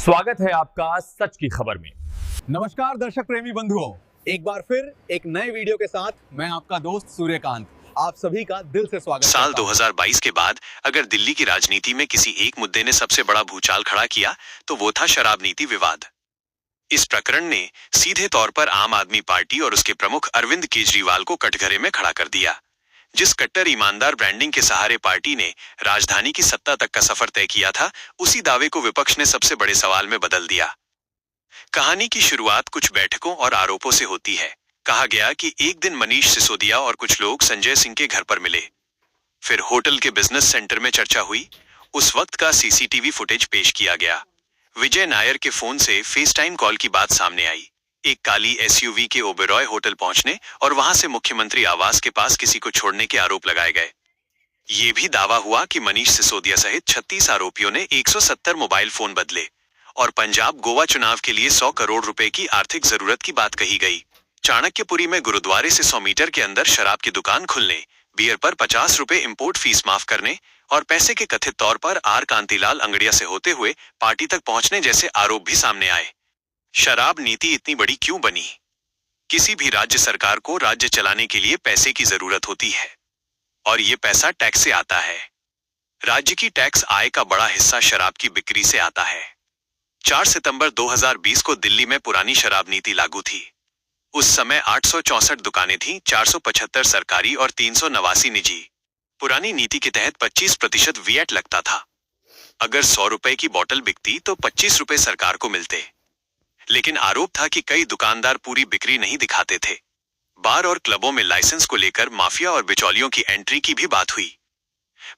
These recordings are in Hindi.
स्वागत है आपका सच की खबर में। नमस्कार दर्शक प्रेमी बंधुओं, एक बार फिर एक नए वीडियो के साथ मैं आपका दोस्त सूर्यकांत आप सभी का दिल से स्वागत साल करता हूं। 2022 के बाद अगर दिल्ली की राजनीति में किसी एक मुद्दे ने सबसे बड़ा भूचाल खड़ा किया तो वो था शराब नीति विवाद। इस प्रकरण ने सीधे तौर पर आम आदमी पार्टी और उसके प्रमुख अरविंद केजरीवाल को कटघरे में खड़ा कर दिया। जिस कट्टर ईमानदार ब्रांडिंग के सहारे पार्टी ने राजधानी की सत्ता तक का सफर तय किया था, उसी दावे को विपक्ष ने सबसे बड़े सवाल में बदल दिया। कहानी की शुरुआत कुछ बैठकों और आरोपों से होती है। कहा गया कि एक दिन मनीष सिसोदिया और कुछ लोग संजय सिंह के घर पर मिले। फिर होटल के बिजनेस सेंटर में चर्चा हुई। उस वक्त का सीसीटीवी फुटेज पेश किया गया। विजय नायर के फोन से फेस टाइम कॉल की बात सामने आई। एक काली एसयूवी के ओबेरॉय होटल पहुंचने और वहां से मुख्यमंत्री आवास के पास किसी को छोड़ने के आरोप लगाए गए। ये भी दावा हुआ कि मनीष सिसोदिया सहित 36 आरोपियों ने 170 मोबाइल फोन बदले और पंजाब गोवा चुनाव के लिए 100 करोड़ रुपए की आर्थिक जरूरत की बात कही गई। चाणक्यपुरी में गुरुद्वारे से 100 मीटर के अंदर शराब की दुकान खुलने, बियर पर 50 रुपए इंपोर्ट फीस माफ करने और पैसे के कथित तौर पर आर कांतिलाल अंगड़िया से होते हुए पार्टी तक पहुंचने जैसे आरोप भी सामने आए। शराब नीति इतनी बड़ी क्यों बनी? किसी भी राज्य सरकार को राज्य चलाने के लिए पैसे की जरूरत होती है और ये पैसा टैक्स से आता है। राज्य की टैक्स आय का बड़ा हिस्सा शराब की बिक्री से आता है। 4 सितंबर 2020 को दिल्ली में पुरानी शराब नीति लागू थी। उस समय 864 दुकानें थीं, 475 सरकारी और 389 निजी। पुरानी नीति के तहत 25% वीएट लगता था। अगर 100 रुपए की बोतल बिकती तो 25 रुपए सरकार को मिलते। लेकिन आरोप था कि कई दुकानदार पूरी बिक्री नहीं दिखाते थे। बार और क्लबों में लाइसेंस को लेकर माफिया और बिचौलियों की एंट्री की भी बात हुई।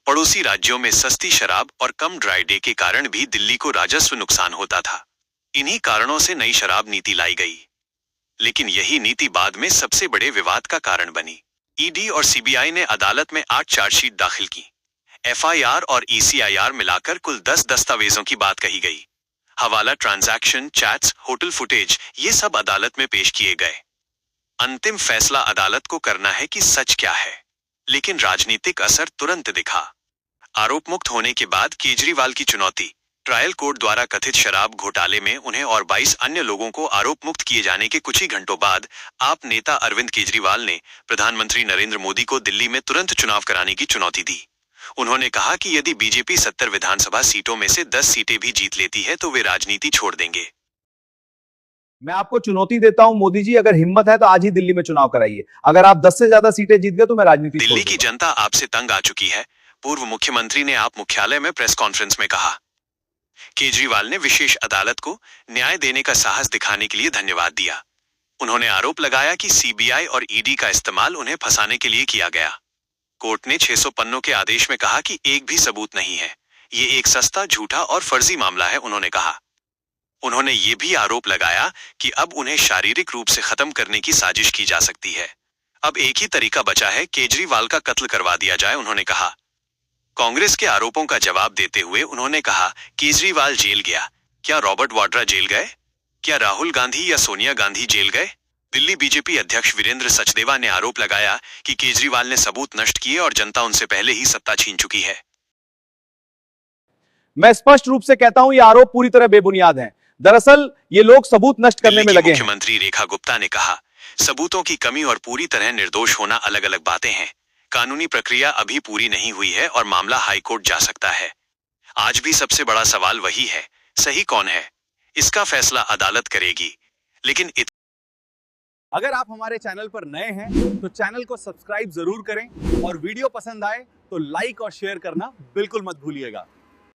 पड़ोसी राज्यों में सस्ती शराब और कम ड्राई डे के कारण भी दिल्ली को राजस्व नुकसान होता था। इन्हीं कारणों से नई शराब नीति लाई गई। लेकिन यही नीति बाद में सबसे बड़े विवाद का कारण बनी। ईडी और सीबीआई ने अदालत में 8 चार्जशीट दाखिल की। एफआईआर और ईसीआईआर मिलाकर कुल 10 दस्तावेजों की बात कही गई। हवाला ट्रांजैक्शन, चैट्स, होटल फुटेज, ये सब अदालत में पेश किए गए। अंतिम फैसला अदालत को करना है कि सच क्या है। लेकिन राजनीतिक असर तुरंत दिखा। आरोप मुक्त होने के बाद केजरीवाल की चुनौती। ट्रायल कोर्ट द्वारा कथित शराब घोटाले में उन्हें और 22 अन्य लोगों को आरोप मुक्त किए जाने के कुछ ही घंटों बाद आप नेता अरविंद केजरीवाल ने प्रधानमंत्री नरेंद्र मोदी को दिल्ली में तुरंत चुनाव कराने की चुनौती दी। उन्होंने कहा कि यदि बीजेपी 70 विधानसभा सीटों में से 10 सीटें भी जीत लेती है तो वे राजनीति छोड़ देंगे। मैं आपको चुनौती देता हूं मोदी जी, अगर हिम्मत है तो आज ही दिल्ली में चुनाव कराइए। अगर आप 10 से ज्यादा सीटें जीत गए तो मैं राजनीति छोड़ दिल्ली की दूंगा। जनता आपसे तंग आ चुकी है, पूर्व मुख्यमंत्री ने आप मुख्यालय में प्रेस कॉन्फ्रेंस में कहा। केजरीवाल ने विशेष अदालत को न्याय देने का साहस दिखाने के लिए धन्यवाद दिया। उन्होंने आरोप लगाया कि सीबीआई और ईडी का इस्तेमाल उन्हें फंसाने के लिए किया गया। कोर्ट ने 600 पन्नों के आदेश में कहा कि एक भी सबूत नहीं है, ये एक सस्ता, झूठा और फर्जी मामला है, उन्होंने कहा। उन्होंने ये भी आरोप लगाया कि अब उन्हें शारीरिक रूप से खत्म करने की साजिश की जा सकती है। अब एक ही तरीका बचा है, केजरीवाल का कत्ल करवा दिया जाए, उन्होंने कहा। कांग्रेस के आरोपों का जवाब देते हुए उन्होंने कहा, केजरीवाल जेल गया, क्या रॉबर्ट वाड्रा जेल गए? क्या राहुल गांधी या सोनिया गांधी जेल गए? दिल्ली बीजेपी अध्यक्ष वीरेंद्र सचदेवा ने आरोप लगाया कि केजरीवाल ने सबूत नष्ट किए और जनता उनसे पहले ही सत्ता छीन चुकी है। मैं स्पष्ट रूप से कहता हूं ये आरोप पूरी तरह बेबुनियाद हैं। दरअसल ये लोग सबूत नष्ट करने में लगे हैं। मुख्यमंत्री रेखा गुप्ता ने कहा, सबूतों की कमी और पूरी तरह निर्दोष होना अलग अलग बातें हैं। कानूनी प्रक्रिया अभी पूरी नहीं हुई है और मामला हाईकोर्ट जा सकता है। आज भी सबसे बड़ा सवाल वही है, सही कौन है? इसका फैसला अदालत करेगी। लेकिन अगर आप हमारे चैनल पर नए हैं तो चैनल को सब्सक्राइब जरूर करें और वीडियो पसंद आए तो लाइक और शेयर करना बिल्कुल मत भूलिएगा।